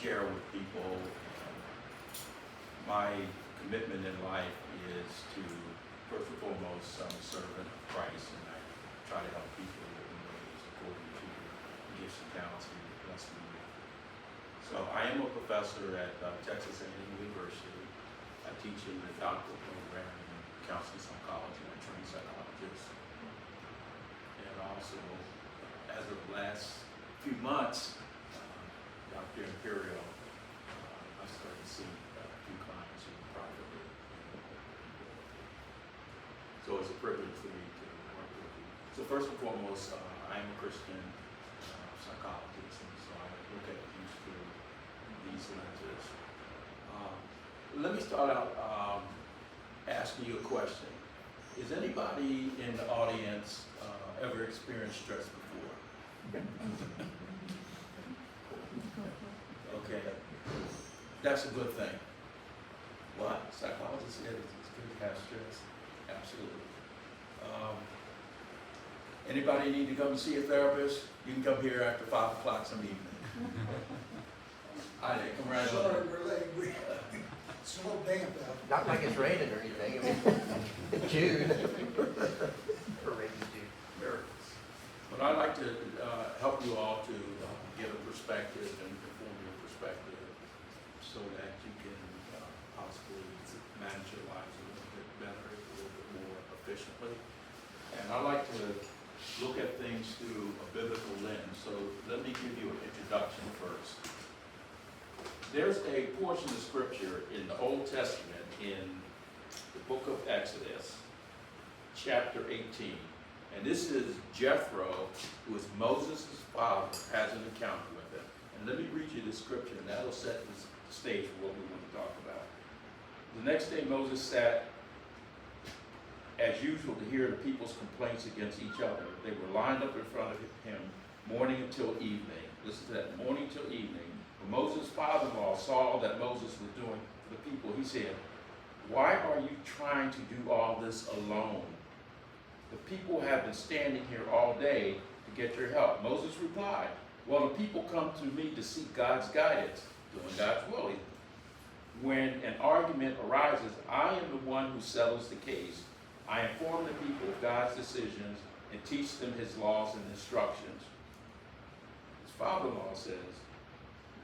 share with people. My commitment in life is to, first and foremost, I'm a servant of Christ, and I try to help people in ways according to the gifts and talents He has blessed me with. So I am a professor at Texas A&M University. I teach in the doctoral program in counseling psychology. I'm a trained psychologist. And also, as of the last few months, Dr. Imperial, I started to see a few clients privately. So it's a privilege for me to work with you. So first and foremost, I am a Christian psychologist, and so I look at things through these lenses. Let me start out asking you a question. Is anybody in the audience ever experienced stress before? Okay, that's a good thing. What? Psychologists said it's good to have stress. Absolutely. Anybody need to come and see a therapist? You can come here after 5 o'clock some evening. Hi there, come right Sorry, over. we're late. It's a little damp out. Not like it's raining or anything. I mean, June. Or rainy June. Miracles. But I'd like to help you all to get a perspective and inform your perspective so that you can possibly manage your lives a little bit better, a little bit more efficiently. And I like to look at things through a biblical lens. So let me give you an introduction first. There's a portion of scripture in the Old Testament in the book of Exodus, chapter 18. And this is Jethro, who is Moses' father, has an encounter with him. And let me read you the scripture, and that'll set the stage for what we want to talk about. The next day Moses sat, as usual, to hear the people's complaints against each other. They were lined up in front of him morning until evening. Listen to that, morning till evening. When Moses' father-in-law saw that Moses was doing for the people, he said, "Why are you trying to do all this alone? The people have been standing here all day to get your help." Moses replied, "Well, the people come to me to seek God's guidance, doing God's will. When an argument arises, I am the one who settles the case. I inform the people of God's decisions and teach them his laws and instructions." His father-in-law says,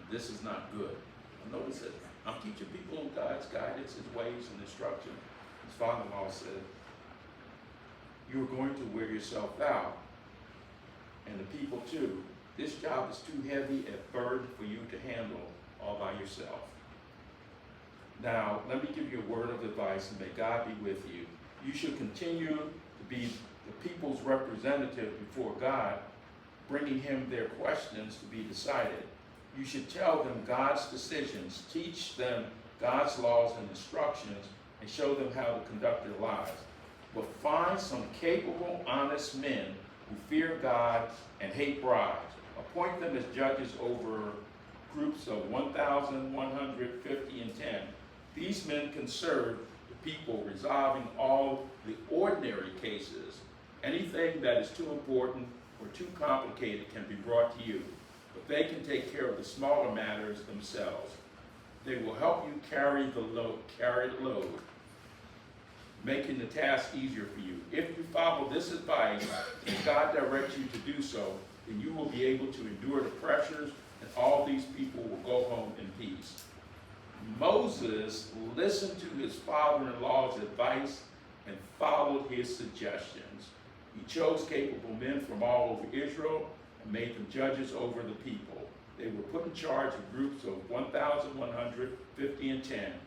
"This is not good." Notice it. I'm teaching people God's guidance, his ways and instruction. His father-in-law said, "You're going to wear yourself out, and the people too. This job is too heavy a burden for you to handle all by yourself. Now, let me give you a word of advice, and may God be with you. You should continue to be the people's representative before God, bringing him their questions to be decided. You should tell them God's decisions, teach them God's laws and instructions, and show them how to conduct their lives. But find some capable, honest men who fear God and hate bribes. Appoint them as judges over groups of 1,150 and 10. These men can serve the people, resolving all the ordinary cases. Anything that is too important or too complicated can be brought to you, but they can take care of the smaller matters themselves. They will help you carry the load, making the task easier for you. If you follow this advice, and God directs you to do so, then you will be able to endure the pressures, and all these people will go home in peace." Moses listened to his father-in-law's advice and followed his suggestions. He chose capable men from all over Israel and made them judges over the people. They were put in charge of groups of 1,150 and 10.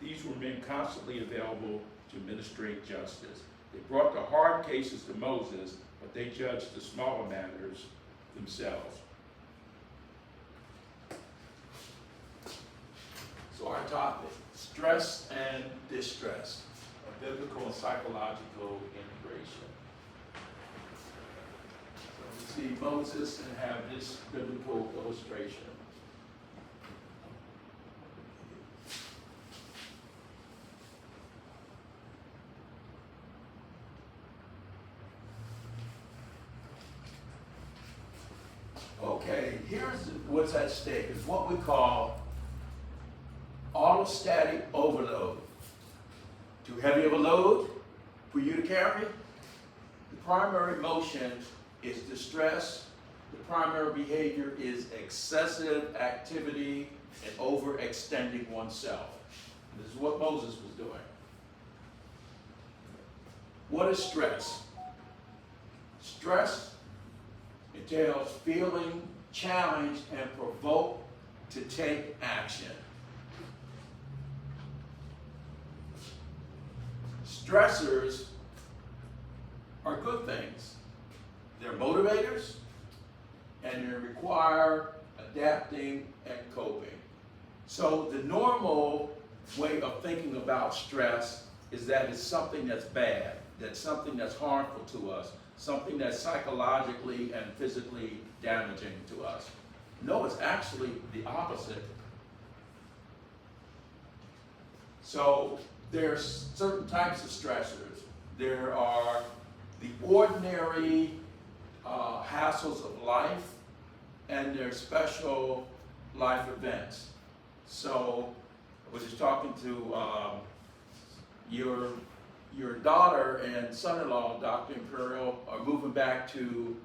These were men constantly available to administrate justice. They brought the hard cases to Moses, but they judged the smaller matters themselves. So our topic, stress and distress, a biblical and psychological integration. So we see Moses and have this biblical illustration. Okay, here's what's at stake, is what we call autostatic overload. Too heavy of a load for you to carry? The primary motion is distress. The primary behavior is excessive activity and overextending oneself. This is what Moses was doing. What is stress? Stress entails feeling challenged and provoked to take action. Stressors are good things. They're motivators, and they require adapting and coping. So the normal way of thinking about stress is that it's something that's bad, that's something that's harmful to us, something that's psychologically and physically damaging to us. No, it's actually the opposite. So there's certain types of stressors. There are the ordinary hassles of life, and there's special life events. So I was just talking to your daughter and son-in-law, Dr. Imperial, are moving back to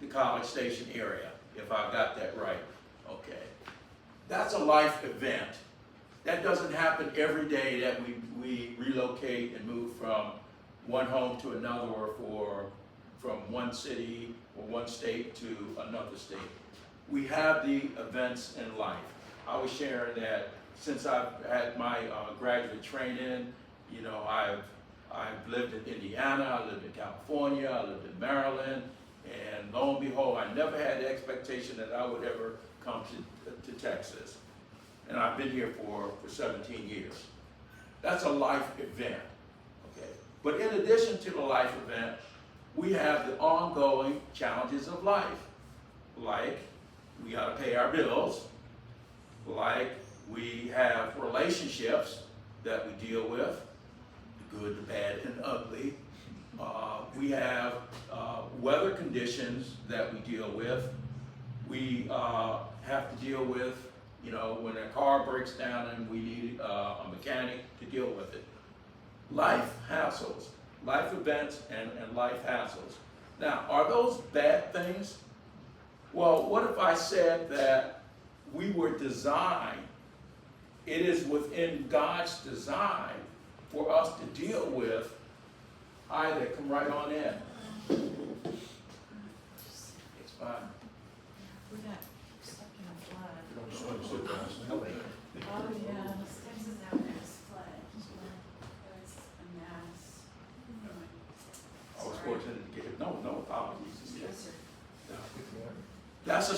the College Station area, if I've got that right. Okay. That's a life event. That doesn't happen every day that we relocate and move from one home to another, or from one city or one state to another state. We have the events in life. I was sharing that since I've had my graduate training, you know, I've lived in Indiana, I lived in California, I lived in Maryland, and lo and behold, I never had the expectation that I would ever come to Texas. And I've been here for 17 years. That's a life event, okay? But in addition to the life event, we have the ongoing challenges of life. Like, we gotta pay our bills. Like, we have relationships that we deal with, the good, the bad, and ugly. We have weather conditions that we deal with. We have to deal with, you know, when a car breaks down and we need a mechanic to deal with it. Life hassles, life events and life hassles. Now, are those bad things? Well, what if I said that we were designed, it is within God's design for us to deal with either, come right on in. It's fine. We got stuck in a flood. Oh, yeah, Texas out there is flood. It was a mess. I was Sorry. fortunate to get, no apologies. Stressor. That's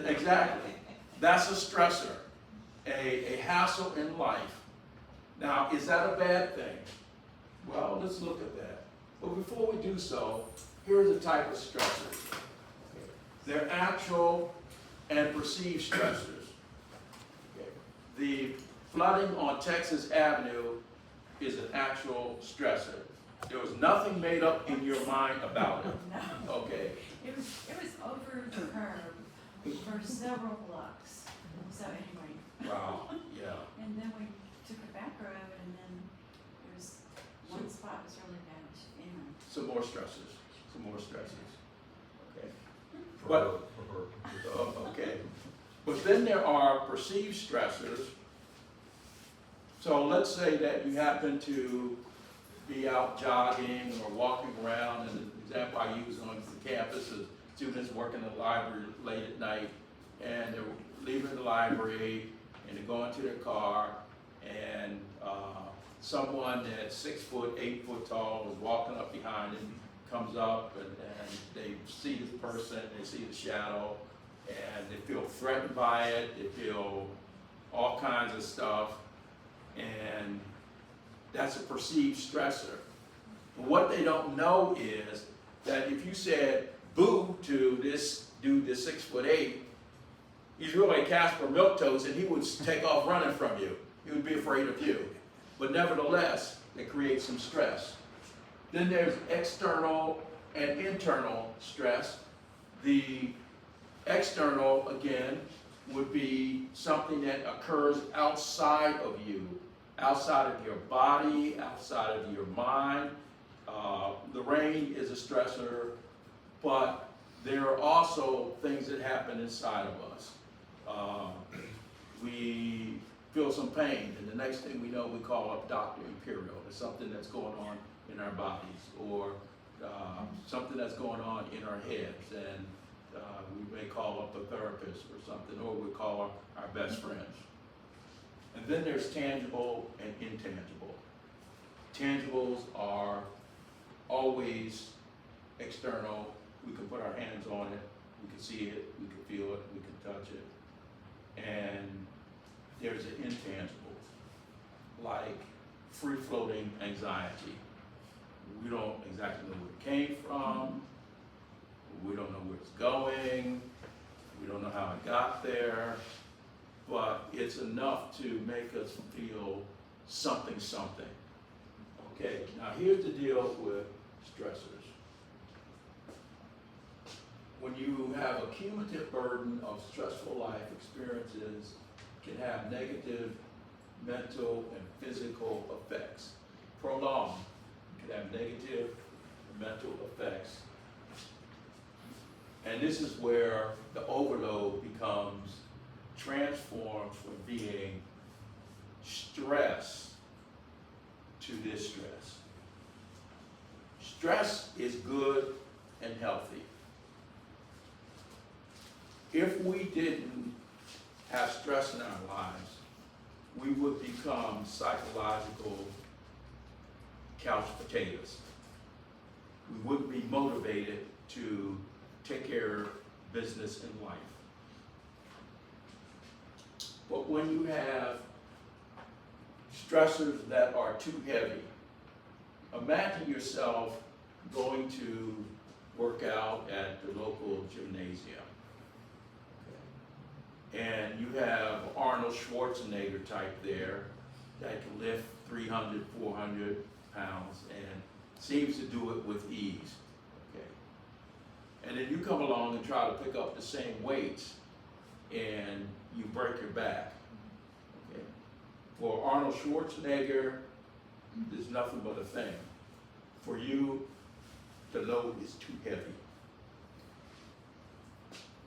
exactly. That's a stressor, a hassle in life. Now, is that a bad thing? Well, let's look at that. But before we do so, here's a type of stressors. They're actual and perceived stressors. Okay. The flooding on Texas Avenue is an actual stressor. There was nothing made up in your mind about it. No. Okay. It was over the curb for several blocks. So anyway. Wow. Yeah. And then we took a back road, and then there was one spot was really damaged. Anyway. Some more stressors. Some more stressors. Okay. But okay. But then there are perceived stressors. So let's say that you happen to be out jogging or walking around, and the example I use on the campus is students working in the library late at night, and they're leaving the library and they're going to their car, and someone that's 6 foot, 8 foot tall is walking up behind them, comes up, and they see this person, they see the shadow, and they feel threatened by it, they feel all kinds of stuff, and that's a perceived stressor. But what they don't know is that if you said boo to this dude that's 6 foot 8, he's really Casper Milquetoast, and he would take off running from you. He would be afraid of you. But nevertheless, it creates some stress. Then there's external and internal stress. The External, again, would be something that occurs outside of you, outside of your body, outside of your mind. The rain is a stressor, but there are also things that happen inside of us. We feel some pain, and the next thing we know, we call up Dr. Imperial. There's something that's going on in our bodies, or something that's going on in our heads, and we may call up a therapist or something, or we call our best friends. And then there's tangible and intangible. Tangibles are always external. We can put our hands on it, we can see it, we can feel it, we can touch it. And there's the intangibles, like free-floating anxiety. We don't exactly know where it came from, we don't know where it's going, we don't know how it got there, but it's enough to make us feel something. Okay, now here's the deal with stressors. When you have a cumulative burden of stressful life experiences, can have negative mental and physical effects. Prolonged, can have negative mental effects. And this is where the overload becomes transformed from being stress to distress. Stress is good and healthy. If we didn't have stress in our lives, we would become psychological couch potatoes. We wouldn't be motivated to take care of business in life. But when you have stressors that are too heavy, imagine yourself going to work out at the local gymnasium. And you have Arnold Schwarzenegger type there that can lift 300, 400 pounds and seems to do it with ease. Okay. And then you come along and try to pick up the same weights and you break your back. Okay. For Arnold Schwarzenegger, there's nothing but a thing. For you, the load is too heavy.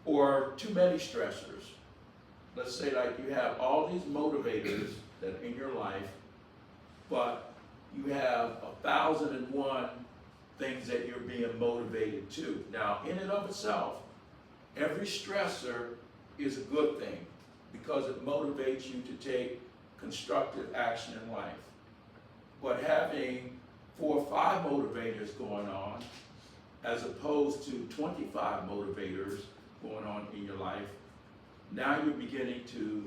Or too many stressors. Let's say like you have all these motivators that are in your life, but you have 1,001 things that you're being motivated to. Now, in and of itself, every stressor is a good thing because it motivates you to take constructive action in life. But having 4 or 5 motivators going on, as opposed to 25 motivators going on in your life, now you're beginning to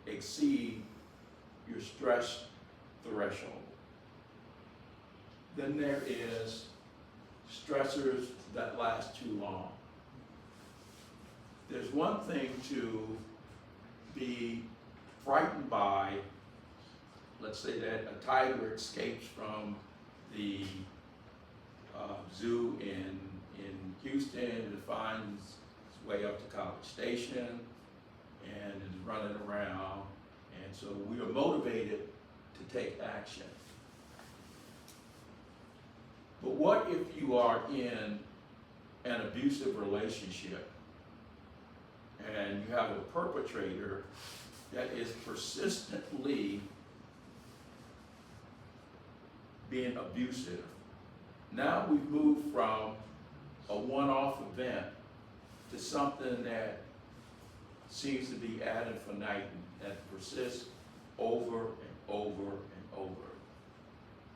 exceed your stress threshold. Then there is stressors that last too long. There's one thing to be frightened by, let's say that a tiger escapes from the zoo in Houston and finds its way up to College Station and is running around, and so we are motivated to take action. But what if you are in an abusive relationship and you have a perpetrator that is persistently being abusive? Now we've moved from a one-off event to something that seems to be ad infinitum, that persists over and over and over.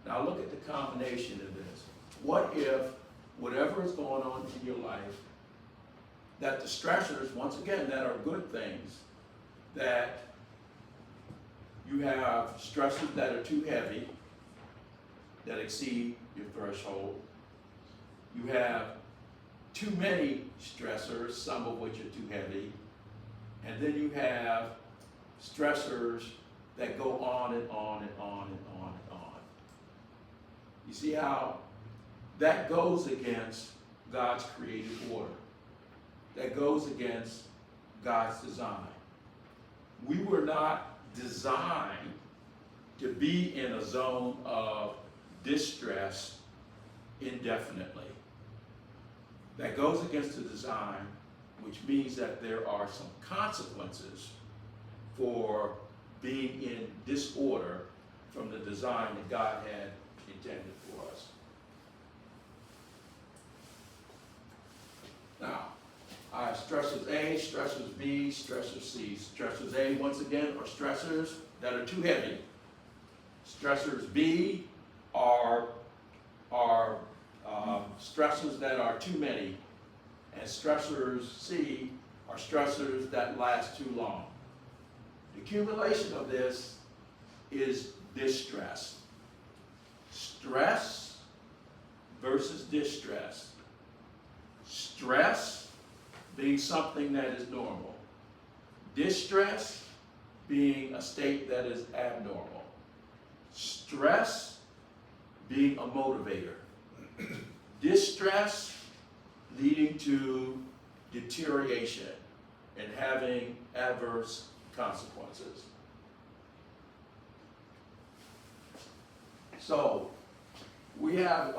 Now look at the combination of this. What if whatever is going on in your life, that the stressors, once again, that are good things, that you have stressors that are too heavy, that exceed your threshold. You have too many stressors, some of which are too heavy. And then you have stressors that go on and on and on and on and on. You see how that goes against God's created order. that goes against God's design. We were not designed to be in a zone of distress indefinitely. That goes against the design, which means that there are some consequences for being in disorder from the design that God had intended for us. Now, I have stressors A, stressors B, stressors C. Stressors A, once again, are stressors that are too heavy. Stressors B are stressors that are too many. And stressors C are stressors that last too long. The accumulation of this is distress. Stress versus distress. Stress being something that is normal. Distress being a state that is abnormal. Stress being a motivator. Distress leading to deterioration and having adverse consequences. So we have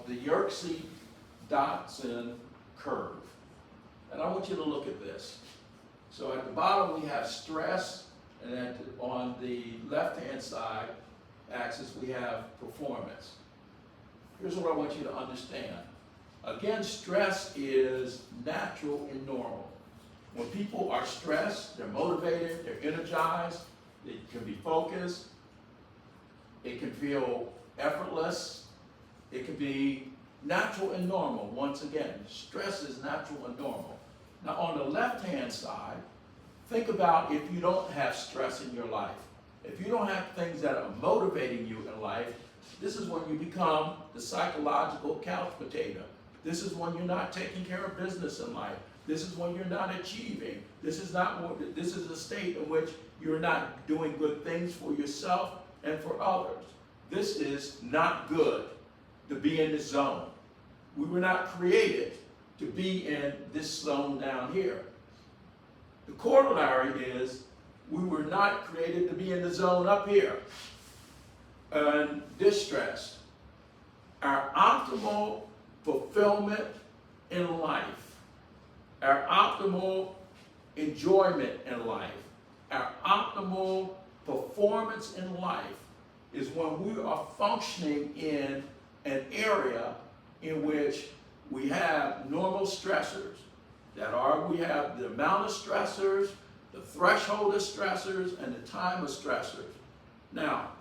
the Yerkes-Dodson curve. And I want you to look at this. So at the bottom we have stress, and on the left-hand side axis we have performance. Here's what I want you to understand. Again, stress is natural and normal. When people are stressed, they're motivated, they're energized, they can be focused, it can feel effortless, it can be natural and normal. Once again, stress is natural and normal. Now on the left-hand side, think about if you don't have stress in your life. If you don't have things that are motivating you in life, this is when you become the psychological couch potato. This is when you're not taking care of business in life. This is when you're not achieving. This is a state in which you're not doing good things for yourself and for others. This is not good to be in this zone. We were not created to be in this zone down here. The corollary is we were not created to be in the zone up here. And distress. Our optimal fulfillment in life, our optimal enjoyment in life, our optimal performance in life is when we are functioning in an area in which we have normal stressors. We have the amount of stressors, the threshold of stressors, and the time of stressors. Now,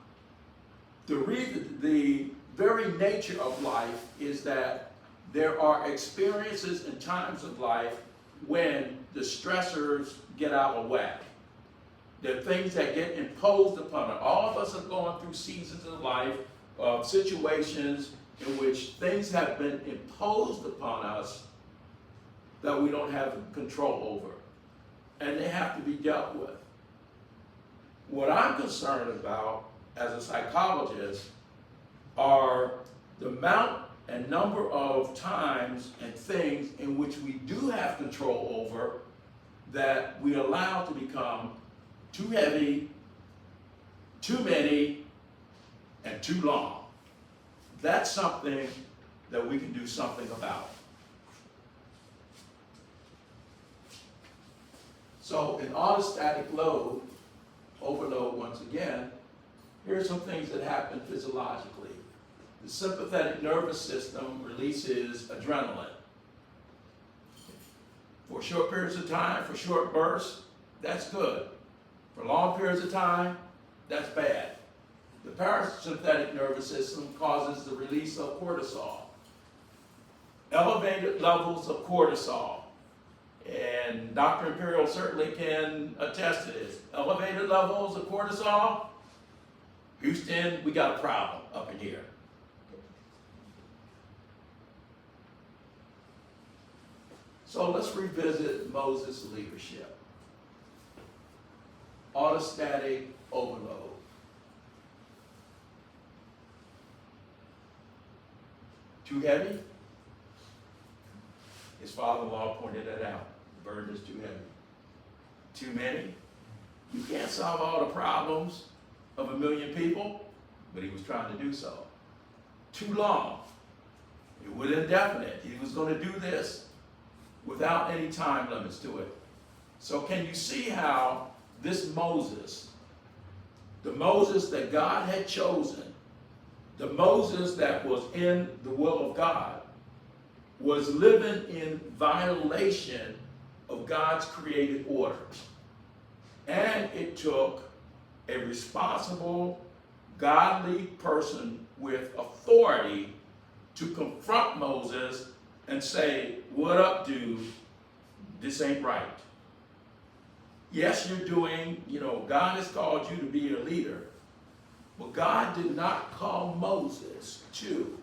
the very nature of life is that there are experiences and times of life when the stressors get out of whack. There are things that get imposed upon us. All of us have gone through seasons of life, of situations in which things have been imposed upon us that we don't have control over. And they have to be dealt with. What I'm concerned about as a psychologist are the amount and number of times and things in which we do have control over that we allow to become too heavy, too many, and too long. That's something that we can do something about. So in autostatic load, overload once again, here are some things that happen physiologically. The sympathetic nervous system releases adrenaline. For short periods of time, for short bursts, that's good. For long periods of time, that's bad. The parasympathetic nervous system causes the release of cortisol. Elevated levels of cortisol, and Dr. Imperial certainly can attest to this. Elevated levels of cortisol, Houston, we got a problem up in here. So let's revisit Moses' leadership. Autostatic overload. Too heavy? His father-in-law pointed that out. burden is too heavy. Too many. You can't solve all the problems of 1 million people, but he was trying to do so. Too long. It was indefinite. He was going to do this without any time limits to it. So can you see how this Moses, the Moses that God had chosen, the Moses that was in the will of God, was living in violation of God's created order. And it took a responsible, godly person with authority to confront Moses and say, what up, dude? This ain't right. Yes, you're doing, God has called you to be a leader, but God did not call Moses to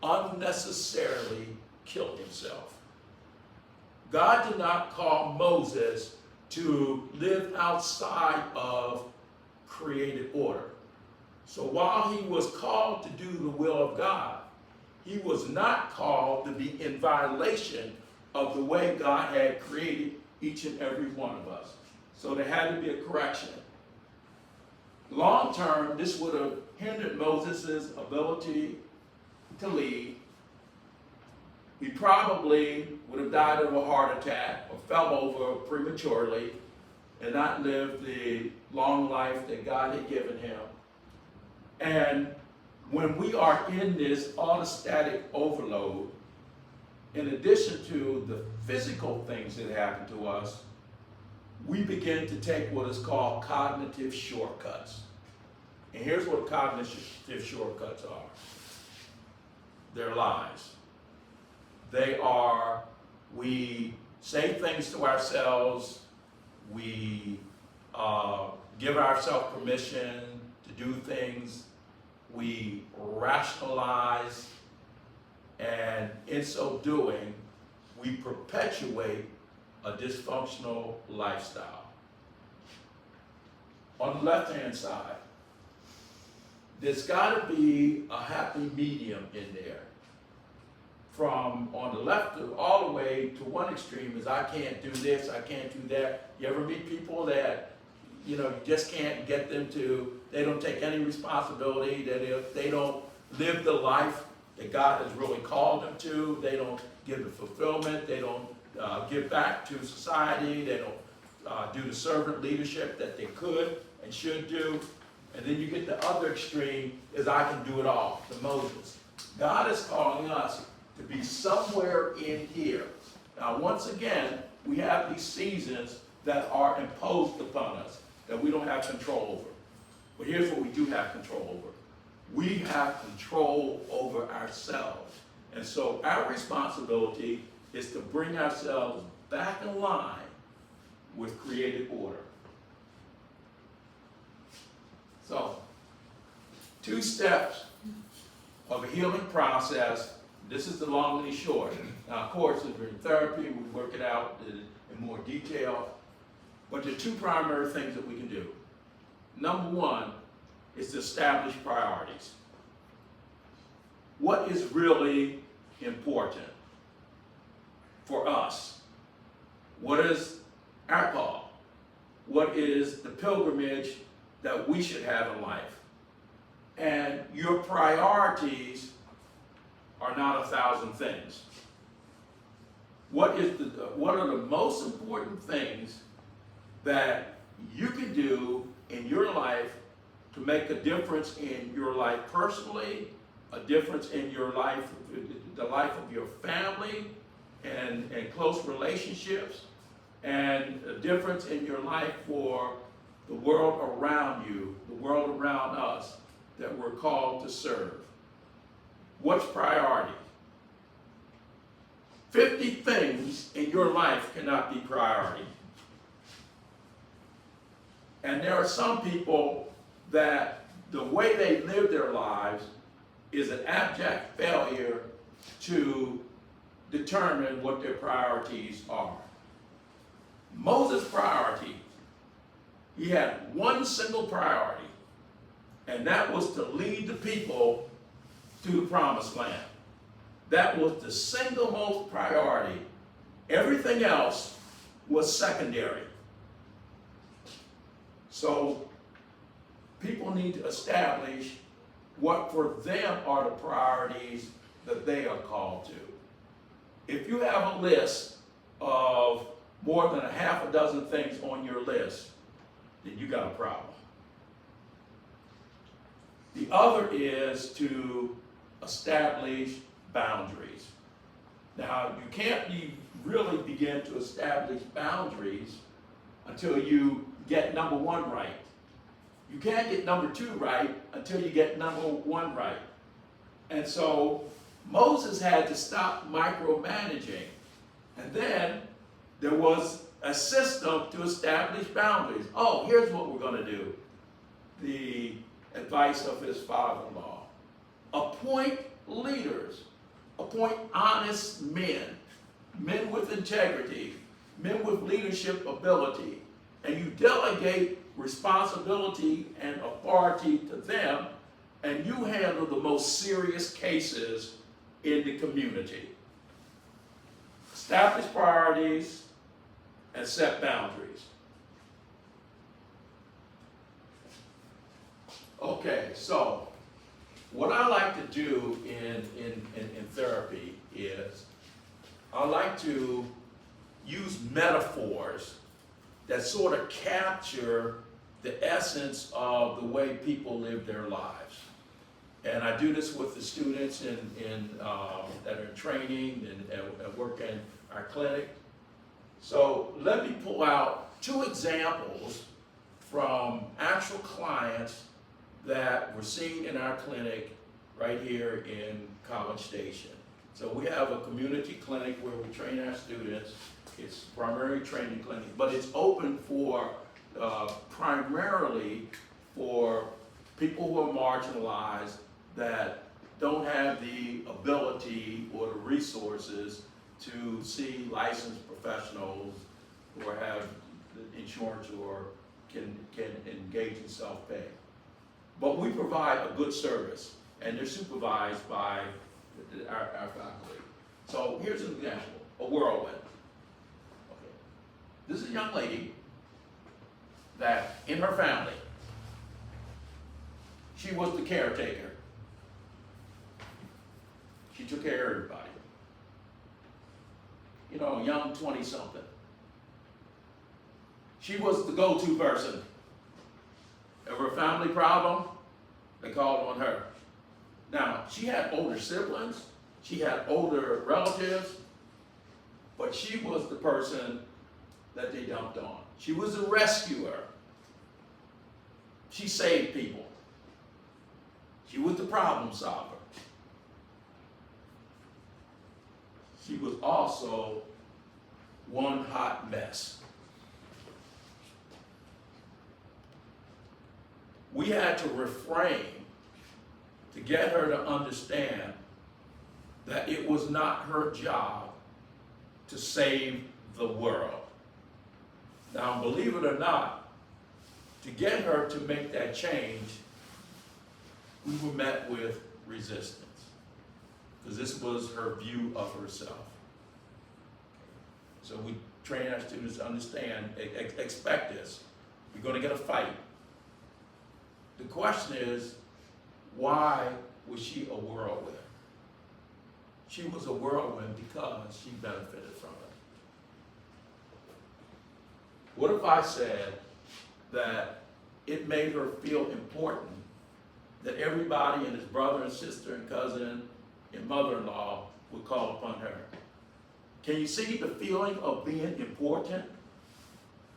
unnecessarily kill himself. God did not call Moses to live outside of created order. So while he was called to do the will of God, he was not called to be in violation of the way God had created each and every one of us. So there had to be a correction. Long term, this would have hindered Moses' ability to lead. He probably would have died of a heart attack or fell over prematurely and not lived the long life that God had given him. And when we are in this autostatic overload, in addition to the physical things that happen to us, we begin to take what is called cognitive shortcuts. And here's what cognitive shortcuts are. They're lies. They are, we say things to ourselves, we give ourselves permission to do things, we rationalize, and in so doing, we perpetuate a dysfunctional lifestyle. On the left-hand side, there's got to be a happy medium in there. From on the left to all the way to one extreme is I can't do this, I can't do that. You ever meet people that, you just can't get them to, they don't take any responsibility, they don't live the life that God has really called them to, they don't give the fulfillment, they don't give back to society, they don't do the servant leadership that they could and should do. And then you get the other extreme is I can do it all, the Moses. God is calling us to be somewhere in here. Now, once again, we have these seasons that are imposed upon us that we don't have control over. But here's what we do have control over. We have control over ourselves. And so our responsibility is to bring ourselves back in line with created order. So, 2 steps of a healing process. This is the long and the short. Now, of course, in therapy, we work it out in more detail. But there are 2 primary things that we can do. Number 1 is to establish priorities. What is really important for us? What is our call? What is the pilgrimage that we should have in life? And your priorities are not 1,000 things. What are the most important things that you can do in your life to make a difference in your life personally, a difference in your life, the life of your family and close relationships, and a difference in your life for the world around you, the world around us that we're called to serve? What's priority? 50 things in your life cannot be priority. And there are some people that the way they live their lives is an abject failure to determine what their priorities are. Moses' priority, he had one single priority, and that was to lead the people to the promised land. That was the single most priority. Everything else was secondary. So people need to establish what for them are the priorities that they are called to. If you have a list of more than a half a dozen things on your list, then you got a problem. The other is to establish boundaries. Now, you can't really begin to establish boundaries until you get number one right. You can't get number two right until you get number one right. And so Moses had to stop micromanaging. And then there was a system to establish boundaries. Oh, here's what we're going to do. The advice of his father-in-law. Appoint leaders. Appoint honest men. Men with integrity. Men with leadership ability. And you delegate responsibility and authority to them, and you handle the most serious cases in the community. Establish priorities and set boundaries. Okay, so what I like to do in therapy is I like to use metaphors that sort of capture the essence of the way people live their lives. And I do this with the students that are in training and work in our clinic. So let me pull out two examples from actual clients that were seen in our clinic right here in College Station. So we have a community clinic where we train our students. It's primary training clinic, but it's open for primarily for people who are marginalized that don't have the ability or the resources to see licensed professionals or have insurance or can engage in self-pay. But we provide a good service, and they're supervised by our faculty. So here's an example, a whirlwind. Okay. This is a young lady that in her family, she was the caretaker. She took care of everybody. You know, a young 20-something. She was the go-to person. If a family problem, they called on her. Now, she had older siblings, she had older relatives, but she was the person that they dumped on. She was a rescuer. She saved people. She was the problem solver. She was also one hot mess. We had to refrain to get her to understand that it was not her job to save the world. Now, believe it or not, to get her to make that change, we were met with resistance, because this was her view of herself. So we train our students to understand, expect this. You're going to get a fight. The question is, why was she a whirlwind? She was a whirlwind because she benefited from it. What if I said that it made her feel important that everybody and his brother and sister and cousin and mother-in-law would call upon her? Can you see the feeling of being important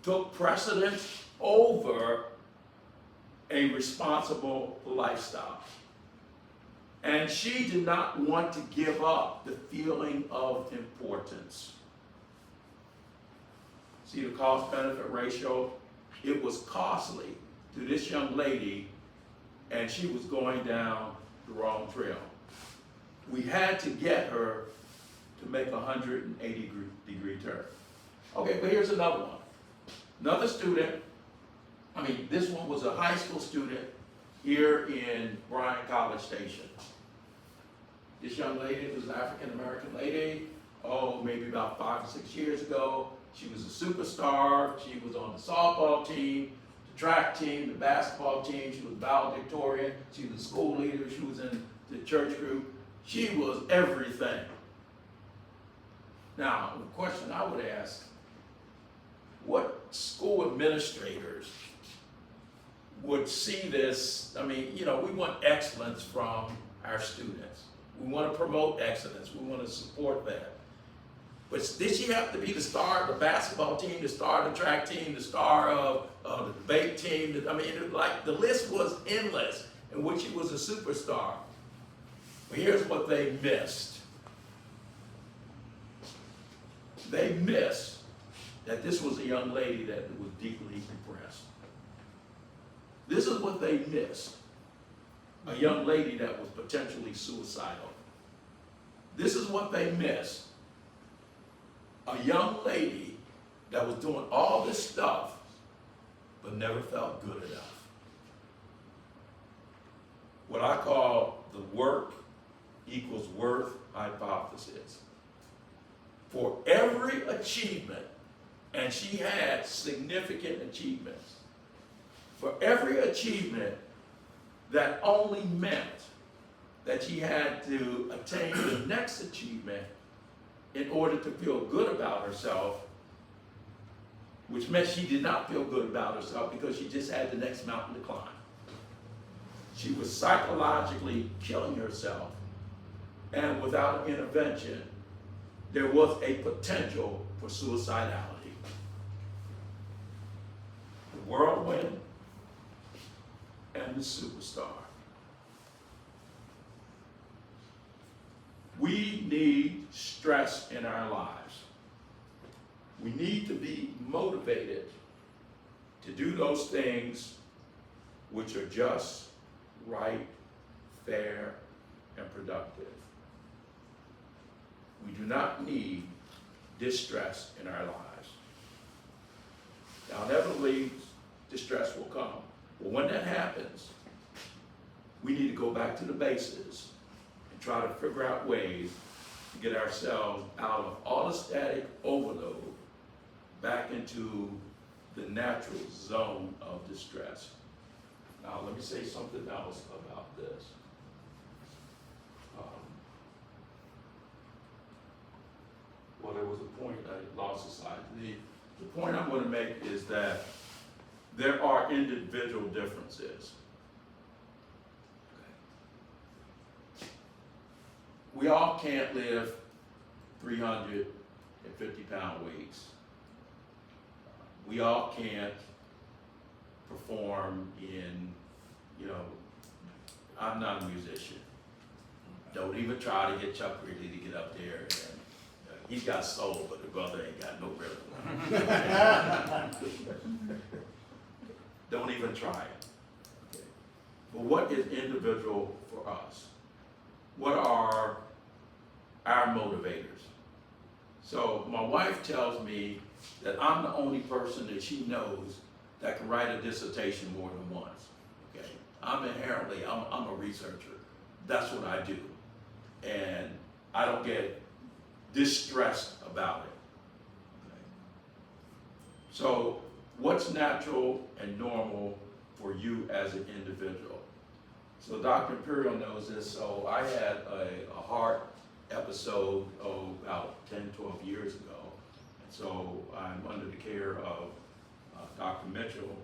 took precedence over a responsible lifestyle? And she did not want to give up the feeling of importance. See the cost-benefit ratio? It was costly to this young lady, and she was going down the wrong trail. We had to get her to make a 180-degree turn. Okay, but here's another one. Another student, this one was a high school student here in Bryan College Station. This young lady was an African-American lady, maybe about 5 or 6 years ago. She was a superstar. She was on the softball team, the track team, the basketball team. She was valedictorian. She was a school leader. She was in the church group. She was everything. Now, the question I would ask, what school administrators would see this? I mean, you know, we want excellence from our students. We want to promote excellence. We want to support that. But did she have to be the star of the basketball team, the star of the track team, the star of the debate team? I mean, like the list was endless in which she was a superstar. But here's what they missed. They missed that this was a young lady that was deeply depressed. This is what they missed. A young lady that was potentially suicidal. This is what they missed. A young lady that was doing all this stuff, but never felt good enough. What I call the work equals worth hypothesis. For every achievement, and she had significant achievements, for every achievement that only meant that she had to attain the next achievement in order to feel good about herself, which meant she did not feel good about herself because she just had the next mountain to climb. She was psychologically killing herself, and without intervention, there was a potential for suicidality. The whirlwind and the superstar. We need stress in our lives. We need to be motivated to do those things which are just, right, fair, and productive. We do not need distress in our lives. Now, inevitably, distress will come. But when that happens, we need to go back to the bases and try to figure out ways to get ourselves out of allostatic overload back into the natural zone of distress. Now, let me say something else about this. Well, there was a point I lost aside. The point I'm going to make is that there are individual differences. We all can't live 350-pound weights. We all can't perform in, I'm not a musician. Don't even try to get Chuck Ridley to get up there. And, he's got soul, but the brother ain't got no rhythm. Don't even try it. Okay. But what is individual for us? What are our motivators? So my wife tells me that I'm the only person that she knows that can write a dissertation more than once. Okay, I'm a researcher. That's what I do, and I don't get distressed about it. Okay. So what's natural and normal for you as an individual? So Dr. Imperial knows this. So I had a heart episode about 10, 12 years ago. And so I'm under the care of Dr. Mitchell.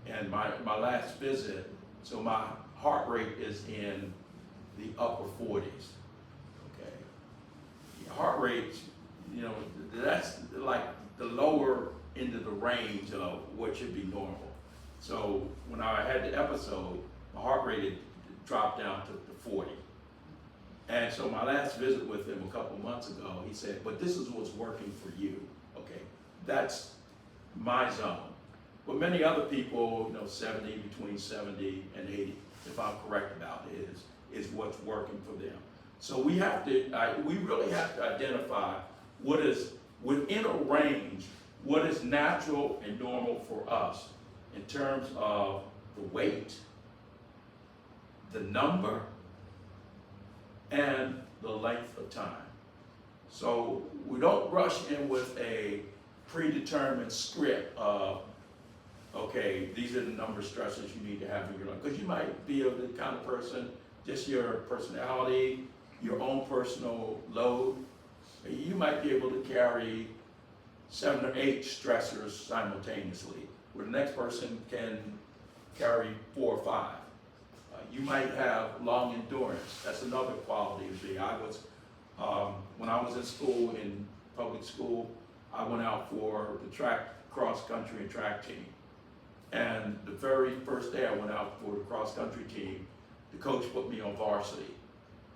And my last visit, so my heart rate is in the upper 40s. Okay. The heart rate, that's like the lower end of the range of what should be normal. So when I had the episode, my heart rate had dropped down to 40. And so my last visit with him a couple months ago, he said, but this is what's working for you. Okay, that's my zone. But many other people, 70, between 70 and 80, if I'm correct about it, is what's working for them. So we really have to identify what is within a range, what is natural and normal for us in terms of the weight, the number, and the length of time. So we don't rush in with a predetermined script of, okay, these are the number of stressors you need to have in your life. Because you might be the kind of person, just your personality, your own personal load, you might be able to carry 7 or 8 stressors simultaneously, where the next person can carry 4 or 5. You might have long endurance. That's another quality of me. When I was in school, in public school, I went out for the track, cross country and track team. And the very first day I went out for the cross country team, the coach put me on varsity.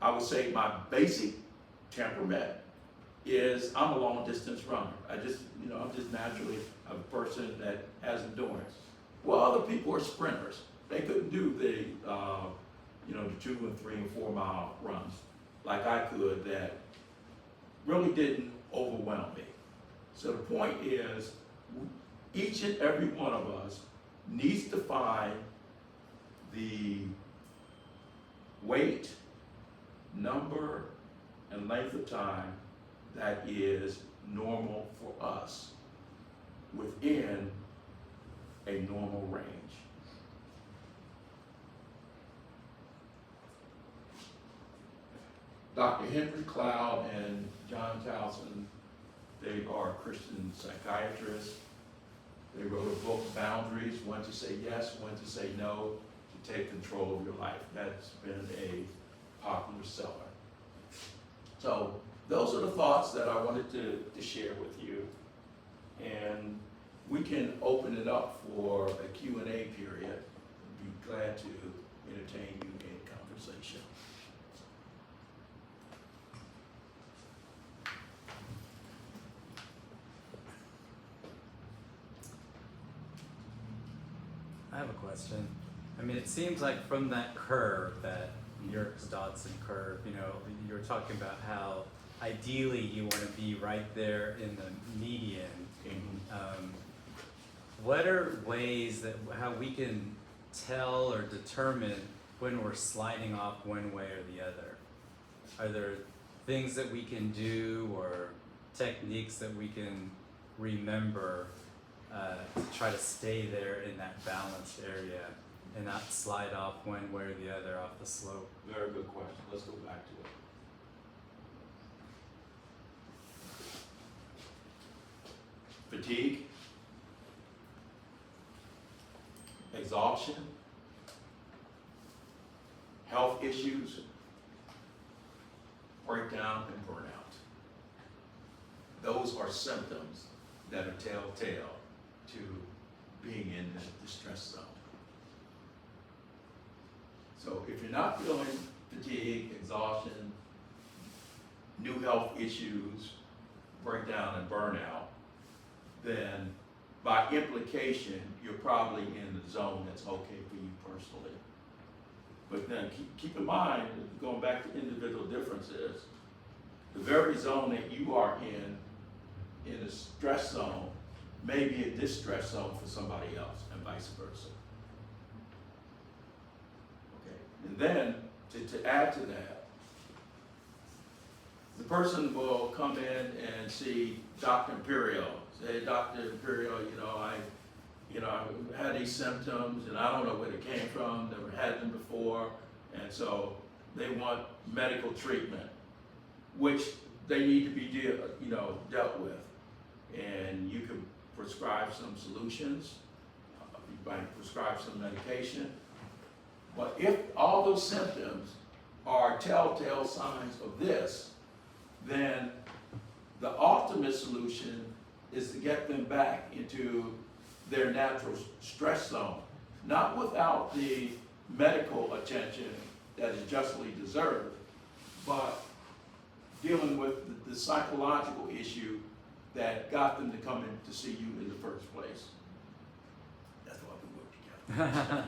I would say my basic temperament is I'm a long distance runner. I'm just naturally a person that has endurance. Well, other people are sprinters. They couldn't do the 2 and 3 and 4 mile runs like I could, that really didn't overwhelm me. So the point is, each and every one of us needs to find the weight, number, and length of time that is normal for us within a normal range. Dr. Henry Cloud and John Towson, they are Christian psychiatrists. They wrote a book, Boundaries, when to say yes, when to say no, to take control of your life. That's been a popular seller. So those are the thoughts that I wanted to share with you. And we can open it up for a Q&A period. I'd be glad to entertain you in conversation. I have a question. I mean, it seems like from that curve, that Yerkes-Dodson curve, you were talking about how ideally you want to be right there in the median. What are ways how we can tell or determine when we're sliding off one way or the other? Are there things that we can do or techniques that we can remember to try to stay there in that balanced area and not slide off one way or the other off the slope? Very good question. Let's go back to it. Fatigue, exhaustion, health issues, breakdown, and burnout. Those are symptoms that are telltale to being in the stress zone. So if you're not feeling fatigue, exhaustion, new health issues, breakdown and burnout, then by implication, you're probably in the zone that's okay for you personally. But then keep in mind, going back to individual differences, the very zone that you are in a stress zone, may be a distress zone for somebody else, and vice versa. Okay, and then to add to that, the person will come in and see Dr. Imperial. Say, Dr. Imperial, I had these symptoms, and I don't know where they came from. Never had them before, and so they want medical treatment, which they need to be dealt with, and you can prescribe some solutions, you might prescribe some medication. But if all those symptoms are telltale signs of this, then the ultimate solution is to get them back into their natural stress zone, not without the medical attention that is justly deserved, but dealing with the psychological issue that got them to come in to see you in the first place. That's why we work together.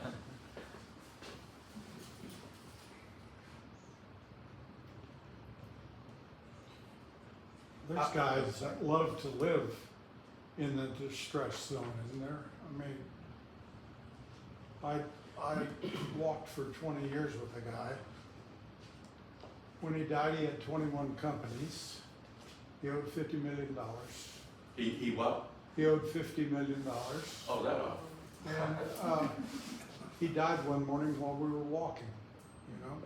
There's guys that love to live in the distress zone, isn't there? I mean, I walked for 20 years with a guy. When he died, he had 21 companies. He owed $50 million. He what? He owed $50 million. Oh, that off. And he died one morning while we were walking, you know.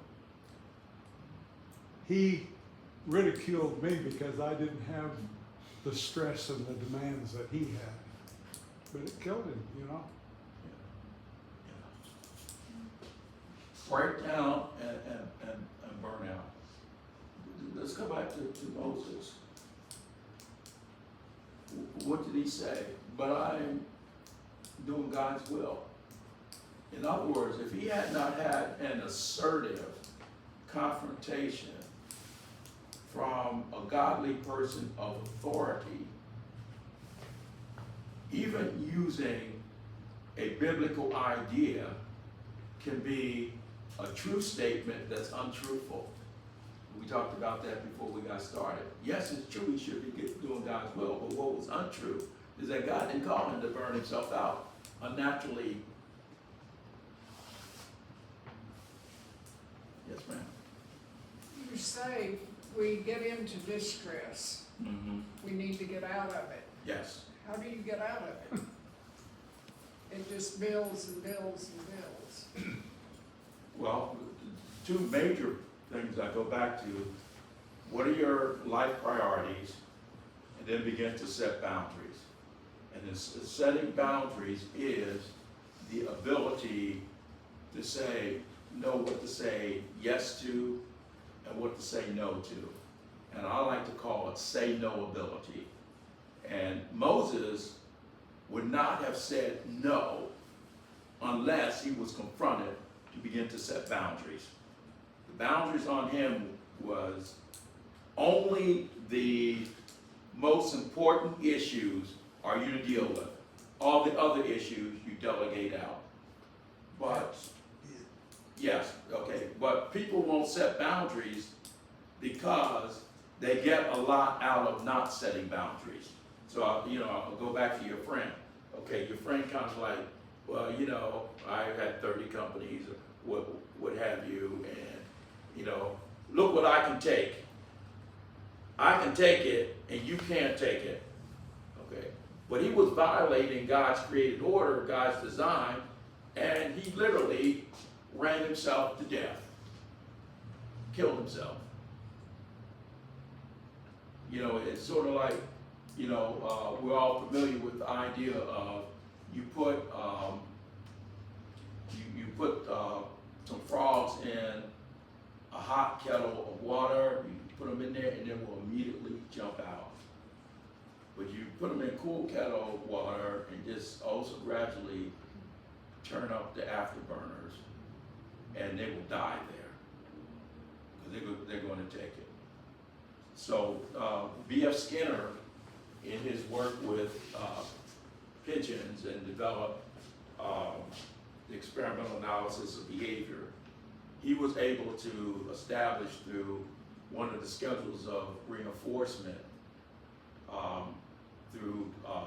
He ridiculed me because I didn't have the stress and the demands that he had. But it killed him, you know. Breakdown and burnout. Let's go back to Moses. What did he say? But I'm doing God's will. In other words, if he had not had an assertive confrontation from a godly person of authority, even using a biblical idea can be a true statement that's untruthful. We talked about that before we got started. Yes, it's true he should be doing God's will, but what was untrue is that God didn't call him to burn himself out unnaturally. Yes, ma'am. You say we get into distress, Mm-hmm. we need to get out of it. Yes. How do you get out of it? It just builds and builds and builds. Well, two major things I go back to. What are your life priorities? And then begin to set boundaries. And then setting boundaries is the ability to say, know what to say yes to and what to say no to. And I like to call it say no ability. And Moses would not have said no unless he was confronted to begin to set boundaries. The boundaries on him was only the most important issues are you to deal with. All the other issues you delegate out. But, yes, okay, but people won't set boundaries because they get a lot out of not setting boundaries. So, I'll go back to your friend. Okay, your friend kind of like, well, I had 30 companies, or what have you, and, look what I can take. I can take it, and you can't take it, okay? But he was violating God's created order, God's design, and he literally ran himself to death, killed himself. It's sort of like, we're all familiar with the idea of you put some frogs in a hot kettle of water, you put them in there and they will immediately jump out. But you put them in a cool kettle of water and just also gradually turn up the afterburners and they will die there because they're going to take it. So B.F. Skinner, in his work with pigeons and developed the experimental analysis of behavior, he was able to establish through one of the schedules of reinforcement, through the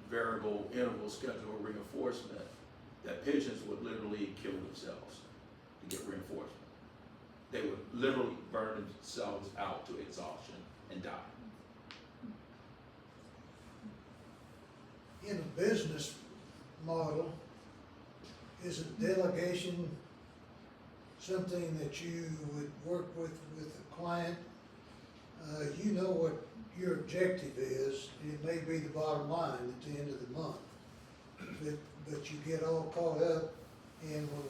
variable interval schedule of reinforcement, that pigeons would literally kill themselves to get reinforcement. They would literally burn themselves out to exhaustion and die. In a business model, isn't delegation something that you would work with a client? You know what your objective is. It may be the bottom line at the end of the month. But you get all caught up in, well,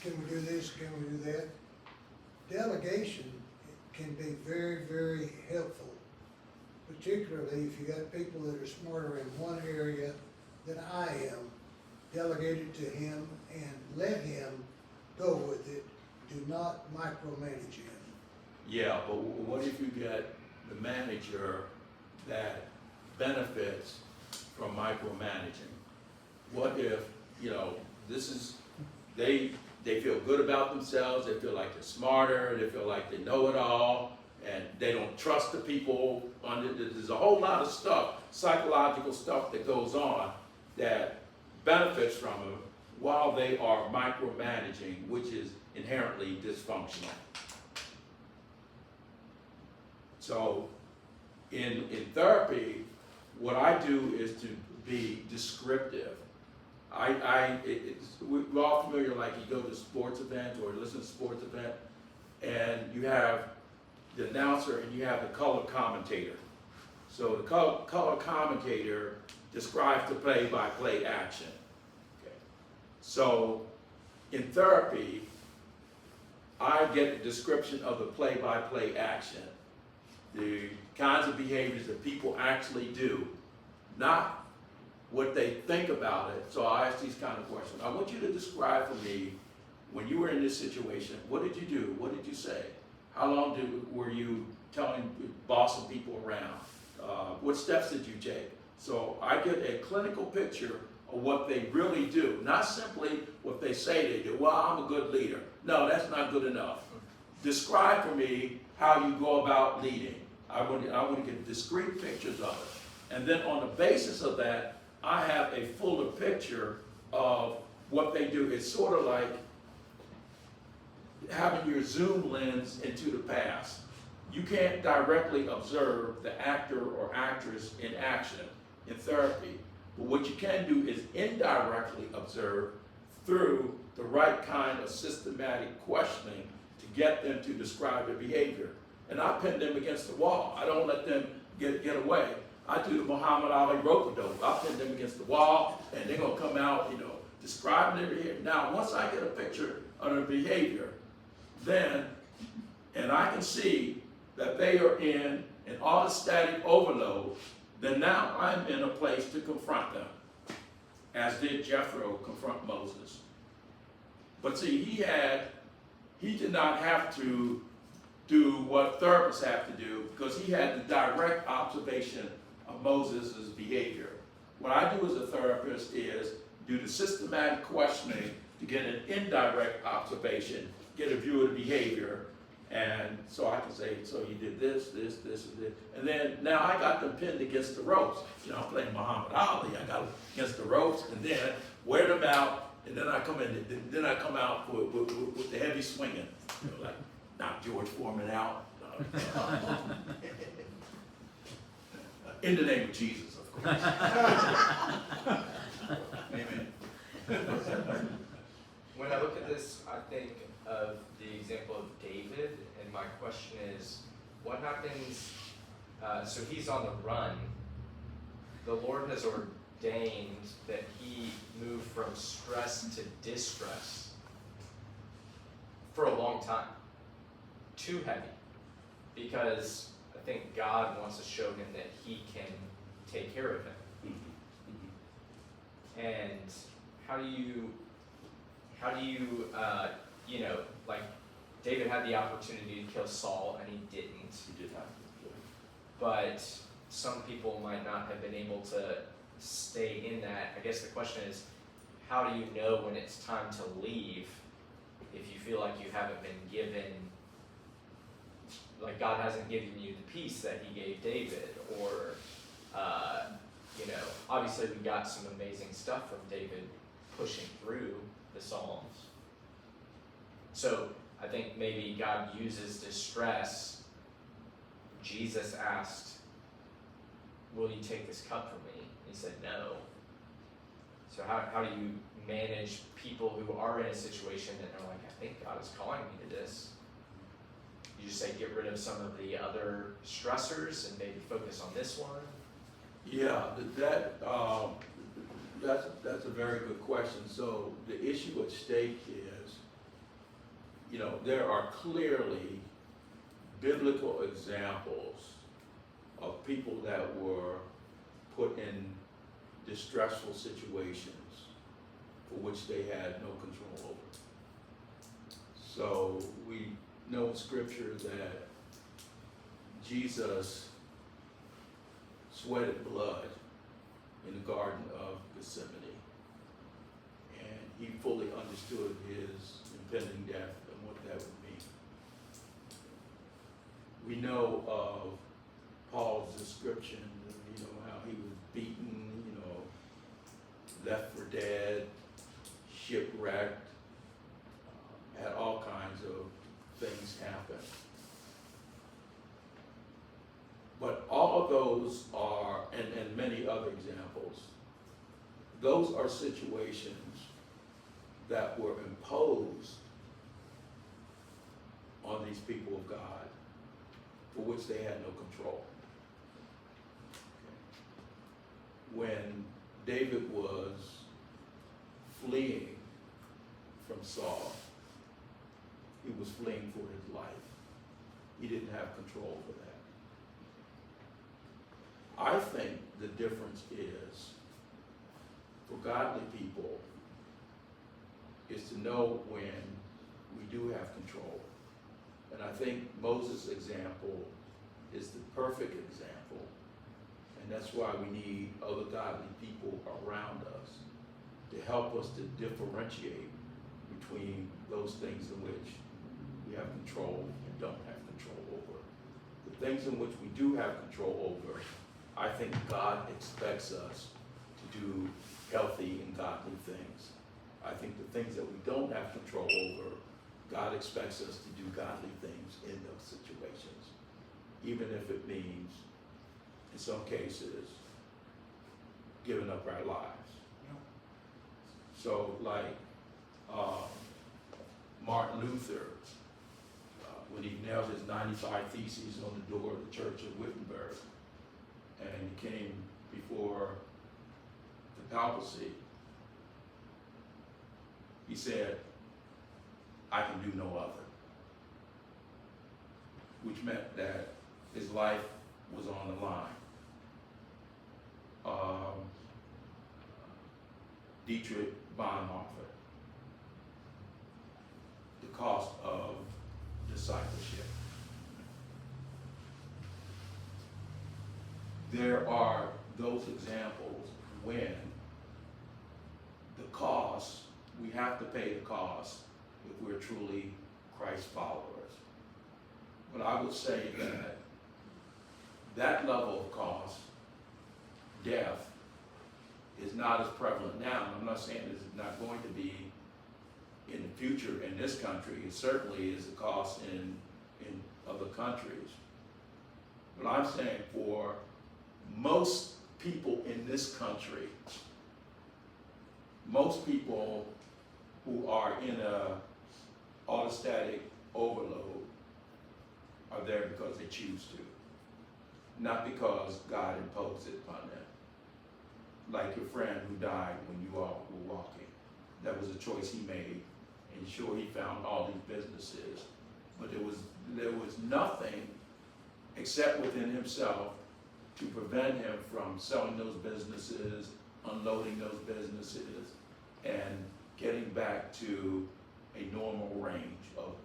can we do this, can we do that? Delegation can be very, very helpful, particularly if you got people that are smarter in one area than I am. Delegate it to him and let him go with it. Do not micromanage him. Yeah, but what if you get the manager that benefits from micromanaging? What if, they feel good about themselves, they feel like they're smarter, they feel like they know it all, and they don't trust the people. There's a whole lot of stuff, psychological stuff that goes on that benefits from them while they are micromanaging, which is inherently dysfunctional. So in therapy, what I do is to be descriptive. We're all familiar, like you go to a sports event or listen to a sports event, and you have the announcer and you have the color commentator. So the color commentator describes the play-by-play action. Okay. So in therapy, I get a description of the play-by-play action, the kinds of behaviors that people actually do, not what they think about it. So I ask these kind of questions. I want you to describe for me, when you were in this situation, what did you do? What did you say? How long were you bossing people around? What steps did you take? So I get a clinical picture of what they really do, not simply what they say they do. Well, I'm a good leader. No, that's not good enough. Describe for me how you go about leading. I want to get discrete pictures of it. And then on the basis of that, I have a fuller picture of what they do. It's sort of like having your zoom lens into the past. You can't directly observe the actor or actress in action in therapy. But what you can do is indirectly observe through the right kind of systematic questioning to get them to describe their behavior. And I pin them against the wall. I don't let them get away. I do the Muhammad Ali rope-a-dope. I pin them against the wall, and they're gonna come out, describing their behavior. Now, once I get a picture of their behavior, then, and I can see that they are in an autostatic overload, then now I'm in a place to confront them, as did Jethro confront Moses. But see, he did not have to do what therapists have to do, because he had the direct observation of Moses' behavior. What I do as a therapist is do the systematic questioning to get an indirect observation, get a view of the behavior, and so I can say, so you did this, this, this, and this. And then now I got them pinned against the ropes. I'm playing Muhammad Ali. I got them against the ropes, and then wear them out, and then I come in. Then I come out with the heavy swinging, like knock George Foreman out. In the name of Jesus, of course. Amen. When I look at this, I think of the example of David, and my question is, what happens, so he's on the run. The Lord has ordained that he move from stress to distress for a long time. Too heavy, because I think God wants to show him that he can take care of him. And how do you, like David had the opportunity to kill Saul and he didn't. He did not. But some people might not have been able to stay in that. I guess the question is, how do you know when it's time to leave if you feel like you haven't been given, like God hasn't given you the peace that he gave David, or, obviously we got some amazing stuff from David pushing through the Psalms. So I think maybe God uses distress. Jesus asked, will you take this cup from me? He said no. So how do you manage people who are in a situation and they're like, I think God is calling me to this? You just say get rid of some of the other stressors and maybe focus on this one? Yeah, that's a very good question. So the issue at stake is, there are clearly biblical examples of people that were put in distressful situations for which they had no control over. So we know in Scripture that Jesus sweated blood in the Garden of Gethsemane, and he fully understood his impending death and what that would mean. We know of Paul's description, how he was beaten, left for dead, shipwrecked, had all kinds of things happen. are, and many other examples, those are situations that were imposed on these people of God for which they had no control. When David was fleeing from Saul, he was fleeing for his life. He didn't have control over that. I think the difference is, for godly people, is to know when we do have control. And I think Moses' example is the perfect example. And that's why we need other godly people around us to help us to differentiate between those things in which we have control and don't have control over. The things in which we do have control over, I think God expects us to do healthy and godly things. I think the things that we don't have control over, God expects us to do godly things in those situations, even if it means, in some cases, giving up our lives. So, like Martin Luther, when he nailed his 95 Theses on the door of the Church of Wittenberg, and he came before the papacy, he said, I can do no other. Which meant that his life was on the line. Dietrich Bonhoeffer, the cost of discipleship. There are those examples when the cost, we have to pay the cost if we're truly Christ followers. But I would say that that level of cost, death, is not as prevalent now. I'm not saying it's not going to be in the future in this country. It certainly is a cost in other countries. But I'm saying for most people in this country, most people who are in a autostatic overload are there because they choose to, not because God imposed it upon them. Like your friend who died when you all were walking. That was a choice he made, and sure, he found all these businesses, but there was nothing except within himself to prevent him from selling those businesses, unloading those businesses, and getting back to a normal range of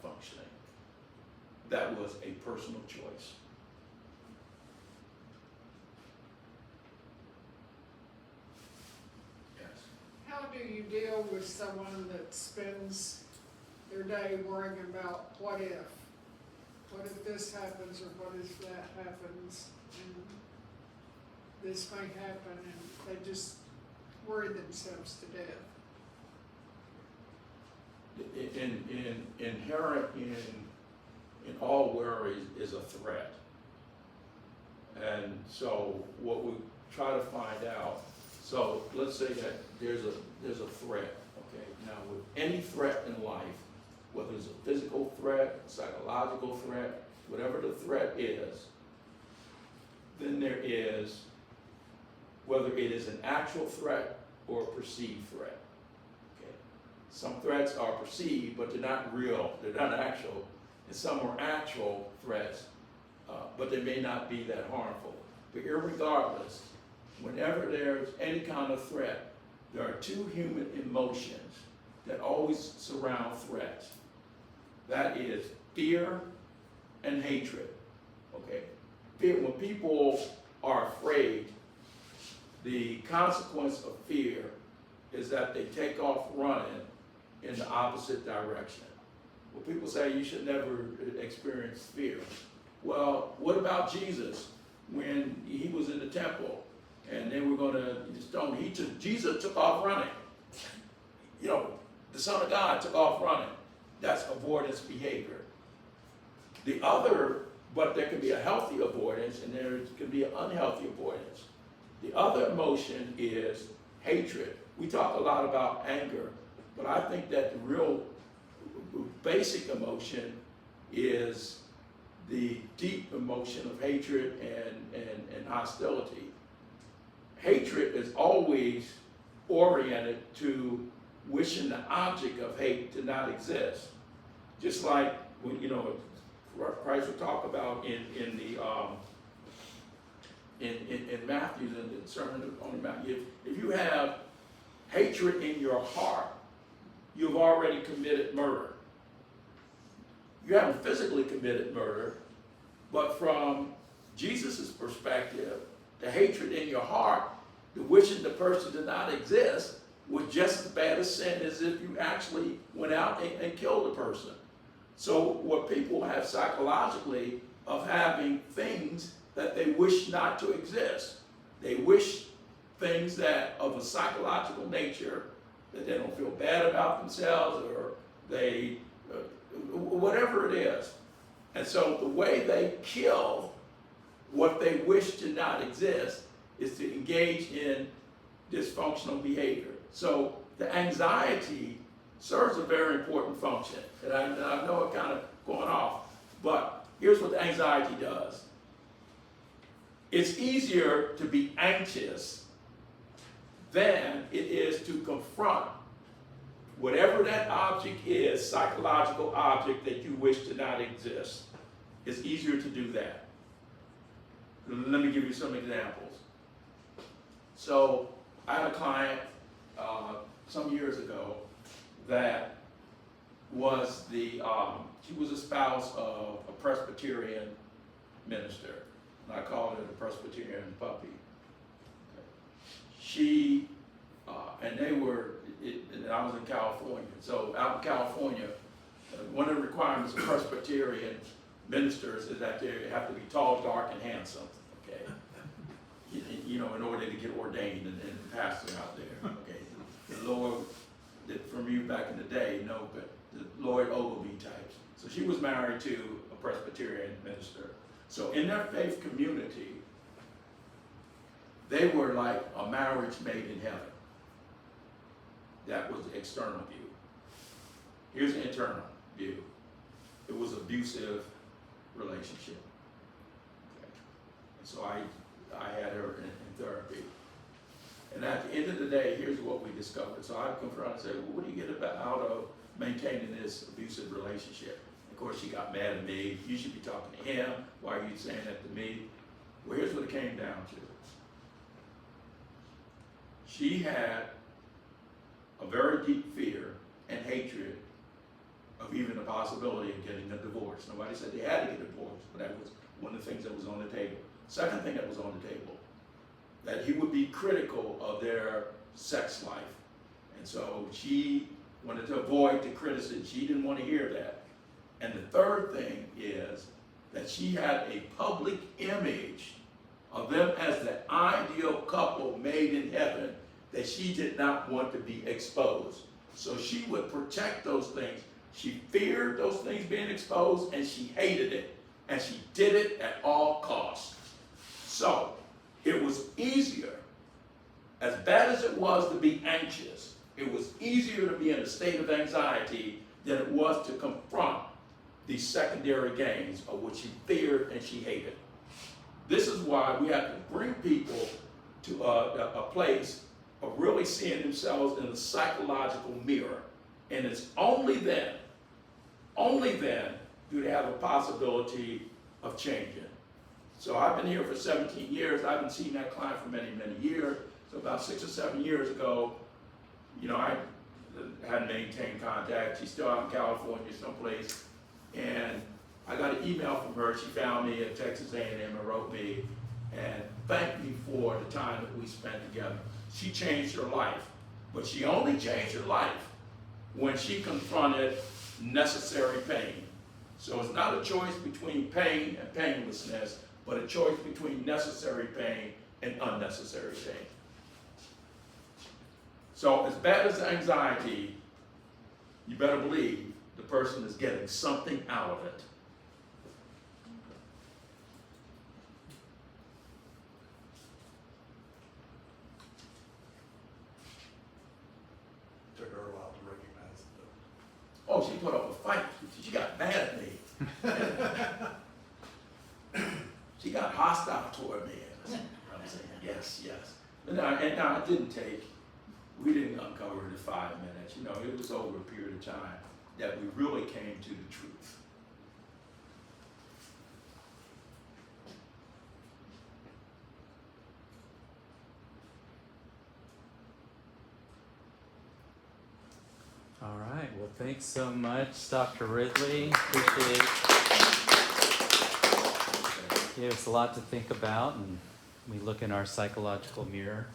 functioning. That was a personal choice. Yes. How do you deal with someone that spends their day worrying about what if? What if this happens, or what if that happens, and this may happen, and they just worry themselves to death? Inherent in all worries is a threat. And so what we try to find out, so let's say that there's a threat, okay? Now with any threat in life, whether it's a physical threat, psychological threat, whatever the threat is, then there is, whether it is an actual threat or a perceived threat. Okay? Some threats are perceived, but they're not real, they're not actual. And some are actual threats, but they may not be that harmful. But irregardless, whenever there's any kind of threat, there are two human emotions that always surround threats. That is fear and hatred, okay? Fear, when people are afraid, the consequence of fear is that they take off running in the opposite direction. Well, people say you should never experience fear. Well, what about Jesus when he was in the temple and they were going to stone him? Jesus took off running. You know, the Son of God took off running. That's avoidance behavior. The other But there can be a healthy avoidance and there can be an unhealthy avoidance. The other emotion is hatred. We talk a lot about anger, but I think that the real basic emotion is the deep emotion of hatred and hostility. Hatred is always oriented to wishing the object of hate to not exist. Just like when, you know, Christ will talk about in Matthew, in the Sermon on the Mount, if you have hatred in your heart, you've already committed murder. You haven't physically committed murder, but from Jesus' perspective, the hatred in your heart, the wishing the person did not exist, was just as bad a sin as if you actually went out and killed a person. So what people have psychologically of having things that they wish not to exist. They wish things that of a psychological nature, that they don't feel bad about themselves, or they, whatever it is. And so the way they kill what they wish to not exist is to engage in dysfunctional behavior. So the anxiety serves a very important function. And I know it kind of going off, but here's what the anxiety does. It's easier to be anxious than it is to confront whatever that object is, psychological object that you wish to not exist. It's easier to do that. Let me give you some examples. So I had a client some years ago that was she was a spouse of a Presbyterian minister. And I called it a Presbyterian puppy. She, and they were, and I was in California. So out in California, one of the requirements of Presbyterian ministers is that they have to be tall, dark, and handsome, okay? You know, in order to get ordained and pastor out there, okay? The Lord, from you back in the day, no, but the Lloyd Ogilvie types. So she was married to a Presbyterian minister. So in their faith community, they were like a marriage made in heaven. That was the external view. Here's the internal view. It was an abusive relationship. Okay. And so I had her in therapy. And at the end of the day, here's what we discovered. So I confronted and said, well, what do you get out of maintaining this abusive relationship? Of course, she got mad at me. You should be talking to him. Why are you saying that to me? Well, here's what it came down to. She had a very deep fear and hatred of even the possibility of getting a divorce. Nobody said they had to get a divorce, but that was one of the things that was on the table. Second thing that was on the table, that he would be critical of their sex life. And so she wanted to avoid the criticism. She didn't want to hear that. And the third thing is that she had a public image of them as the ideal couple made in heaven that she did not want to be exposed. So she would protect those things. She feared those things being exposed, and she hated it. And she did it at all costs. So it was easier, as bad as it was to be anxious, it was easier to be in a state of anxiety than it was to confront these secondary gains of what she feared and she hated. This is why we have to bring people to a place of really seeing themselves in the psychological mirror. And it's only then do they have a possibility of changing. So I've been here for 17 years. I haven't seen that client for many, many years. So about 6 or 7 years ago, you know, I hadn't maintained contact. She's still out in California someplace. And I got an email from her. She found me at Texas A&M and wrote me and thanked me for the time that we spent together. She changed her life, but she only changed her life when she confronted necessary pain. So it's not a choice between pain and painlessness, but a choice between necessary pain and unnecessary pain. So as bad as the anxiety, you better believe the person is getting something out of it. Oh, she put up a fight. She got mad at me. She got hostile toward me. And I'm saying, yes, yes. And now it didn't take, we didn't uncover it in 5 minutes. You know, it was over a period of time that we really came to the truth. All right. Well, thanks so much, Dr. Ridley. Appreciate it. Gave us a lot to think about, and we look in our psychological mirror.